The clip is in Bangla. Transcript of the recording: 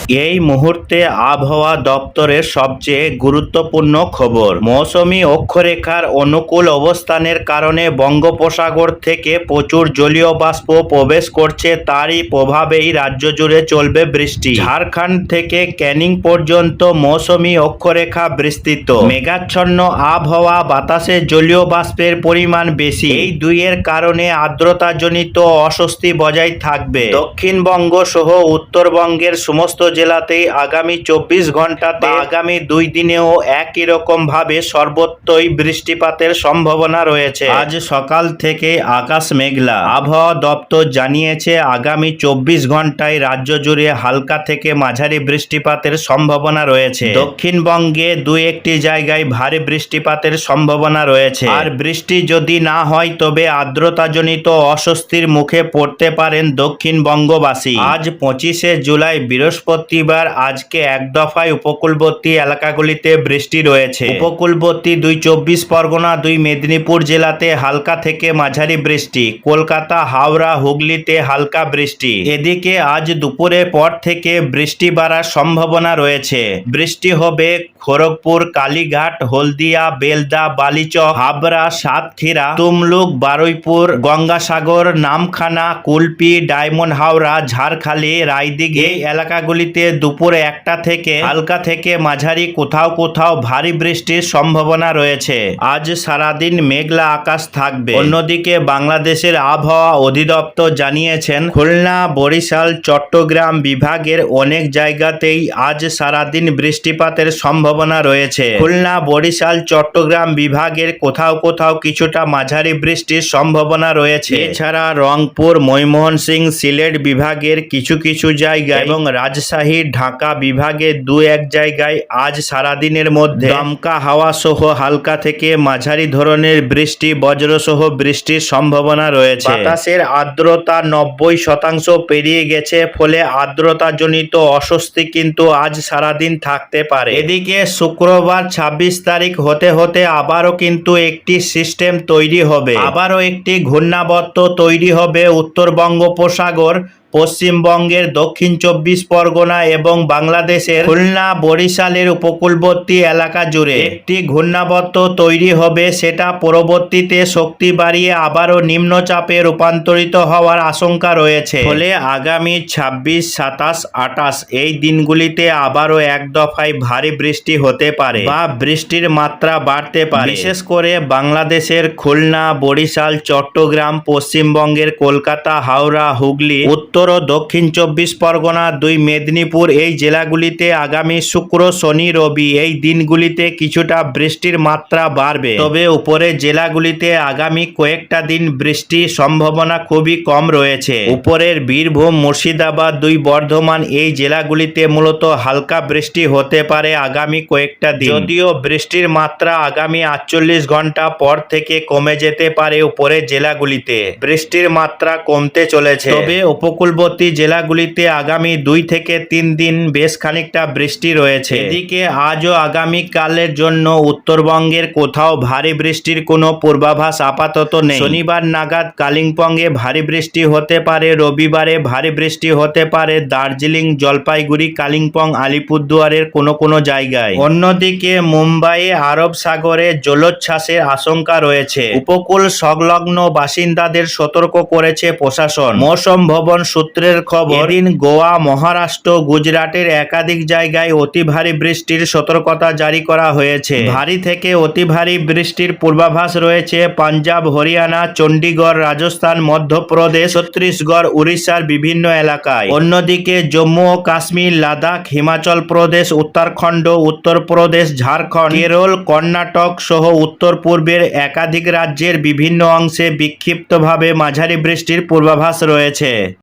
এই মুহূর্তে আবহাওয়া দপ্তরের সবচেয়ে গুরুত্বপূর্ণ খবর। মৌসুমী অক্ষরেখার অনুকূল অবস্থানের কারণে বঙ্গোপসাগর থেকে প্রচুর জলীয় বাষ্প প্রবেশ করছে, তারই প্রভাবেই রাজ্য জুড়ে চলবে বৃষ্টি। ঝাড়খণ্ড থেকে ক্যানিং পর্যন্ত মৌসুমী অক্ষরেখা বিস্তৃত। মেঘাচ্ছন্ন আবহাওয়া, বাতাসে জলীয় বাষ্পের পরিমাণ বেশি, এই দুইয়ের কারণে আর্দ্রতাজনিত অস্বস্তি বজায় থাকবে। দক্ষিণবঙ্গ সহ উত্তরবঙ্গের সমস্ত জেলাতেই আগামী 24 ঘন্টাতে আগামী 2 দিনেও একই রকম ভাবে সর্বত্রই বৃষ্টিপাতের সম্ভাবনা রয়েছে। আজ সকাল থেকে আকাশ মেঘলা। আবহাওয়া দপ্তর জানিয়েছে আগামী 24 ঘন্টায় রাজ্য জুড়ে হালকা থেকে মাঝারি বৃষ্টিপাতের সম্ভাবনা রয়েছে। দক্ষিণবঙ্গে 2-1টি জায়গায় ভারী বৃষ্টিপাতের সম্ভাবনা রয়েছে। আর বৃষ্টি যদি না হয় তবে আর্দ্রতাজনিত অস্বস্তির মুখে পড়তে পারেন দক্ষিণবঙ্গবাসী। আজ 25শে জুলাই বৃহস্পতিবার। আজকে এক দফায় উপকূলবর্তী এলাকাগুলিতে বৃষ্টি রয়েছে। উপকূলবর্তী 2 চব্বিশ পরগনা, 2 মেদিনীপুর জেলাতে হালকা থেকে মাঝারি বৃষ্টি। কলকাতা, হাওড়া, হুগলিতে হালকা বৃষ্টি। এদিকে আজ দুপুরের পর থেকে বৃষ্টি বাড়ার সম্ভাবনা রয়েছে। বৃষ্টি হবে খড়গপুর, কালীঘাট, হলদিয়া, বেলদা, বালিচক, হাবড়া, সাতক্ষীরা, তমলুক, বারুইপুর, গঙ্গাসাগর, নামখানা, কুলপি, ডায়মন্ড হাওড়া, ঝাড়খালি, রায়দিঘি এই এলাকাগুলিতে দুপুর 1টা থেকে হালকা থেকে মাঝারি, কোথাও কোথাও ভারী বৃষ্টির সম্ভাবনা রয়েছে। আজ সারাদিন মেঘলা আকাশ থাকবে। অন্যদিকে বাংলাদেশের আবহাওয়া অধিদপ্তর জানিয়েছেন খুলনা, বরিশাল, চট্টগ্রাম বিভাগের অনেক জায়গাতেই আজ সারাদিন বৃষ্টিপাতের সম্ভাবনা রয়েছে। খুলনা, বরিশাল, চট্টগ্রাম বিভাগের কোথাও কোথাও কিছুটা মাঝারি বৃষ্টির সম্ভাবনা রয়েছে। এছাড়া রংপুর, ময়মনসিংহ, সিলেট বিভাগের কিছু কিছু জায়গায় এবং রাজশাহী, ঢাকা বিভাগের 2-1 জায়গায় আজ সারাদিনের মধ্যে দমকা হাওয়া সহ হালকা থেকে মাঝারি ধরনের বৃষ্টি, বজ্রসহ বৃষ্টির সম্ভাবনা রয়েছে। বাতাসের আর্দ্রতা 90% পেরিয়ে গেছে, ফলে আর্দ্রতাজনিত অস্বস্তি কিন্তু আজ সারাদিন থাকতে পারে। এদিকে শুক্রবার 26 তারিখ হতে হতে আবারও কিন্তু একটি সিস্টেম তৈরি হবে। আবারও একটি ঘূর্ণাবর্ত তৈরি হবে উত্তর বঙ্গোপসাগর, পশ্চিমবঙ্গের দক্ষিণ 24 পরগনা এবং বাংলাদেশের খুলনা, বরিশালের উপকূলবর্তী এলাকা জুড়ে একটি ঘূর্ণাবর্ত তৈরি হবে। সেটা পরবর্তীতে শক্তি বাড়িয়ে আবারও নিম্নচাপে রূপান্তরিত হওয়ার আশঙ্কা রয়েছে। ফলে আগামী 26, 27, 28 এই দিনগুলিতে আবারও এক দফায় ভারী বৃষ্টি হতে পারে বা বৃষ্টির মাত্রা বাড়তে পারে। বিশেষ করে বাংলাদেশের খুলনা, বরিশাল, চট্টগ্রাম, পশ্চিমবঙ্গের কলকাতা, হাওড়া, হুগলি, উত্তর ও দক্ষিণ 24 পরগনা, 2 মেদিনীপুর এই জেলাগুলিতে আগামী শুক্র, শনি, রবি এই দিনগুলিতে কিছুটা বৃষ্টির মাত্রা বাড়বে। তবে উপরের জেলাগুলিতে আগামী কয়েকটা দিন বৃষ্টির সম্ভাবনা খুবই কম রয়েছে। উপরের বীরভূম, মুর্শিদাবাদ, 2 বর্ধমান এই জেলাগুলিতে মূলত হালকা বৃষ্টি হতে পারে আগামী কয়েকটা দিন। যদিও বৃষ্টির মাত্রা আগামী 48 ঘন্টা পর থেকে কমে যেতে পারে। উপরের জেলাগুলিতে বৃষ্টির মাত্রা কমতে চলেছে। তবে উপকূলবর্তী জেলাগুলিতে আগামী 2 থেকে 3 দিন বেশ খানিকটা বৃষ্টি রয়েছে। এদিকে আজও আগামীকালের জন্য উত্তরবঙ্গের কোথাও ভারী বৃষ্টির কোনো পূর্বাভাস আপাতত নেই। শনিবার নাগাদ কালিম্পংয়ে ভারী বৃষ্টি হতে পারে। রবিবারে ভারী বৃষ্টি হতে পারে দার্জিলিং, জলপাইগুড়ি, কালিম্পং, আলিপুরদুয়ারের কোনো কোনো জায়গায়। অন্যদিকে মুম্বাইয়ে আরব সাগরে জলোচ্ছ্বাসের আশঙ্কা রয়েছে। উপকূল সংলগ্ন বাসিন্দাদের সতর্ক করেছে প্রশাসন। মৌসুম ভবন সূত্রের খবর, এদিন গোয়া, মহারাষ্ট্র, গুজরাটের একাধিক জায়গায় অতি ভারী বৃষ্টির সতর্কতা জারি করা হয়েছে। ভারী থেকে অতি ভারী বৃষ্টির পূর্বাভাস রয়েছে পাঞ্জাব, হরিয়ানা, চণ্ডীগড়, রাজস্থান, মধ্যপ্রদেশ, ছত্তিশগড়, উড়িষ্যার বিভিন্ন এলাকায়। অন্যদিকে জম্মু ও কাশ্মীর, লাদাখ, হিমাচল প্রদেশ, উত্তরাখণ্ড, উত্তরপ্রদেশ, ঝাড়খণ্ড, কেরল, কর্ণাটক সহ উত্তর পূর্বের একাধিক রাজ্যের বিভিন্ন অংশে বিক্ষিপ্তভাবে মাঝারি বৃষ্টির পূর্বাভাস রয়েছে।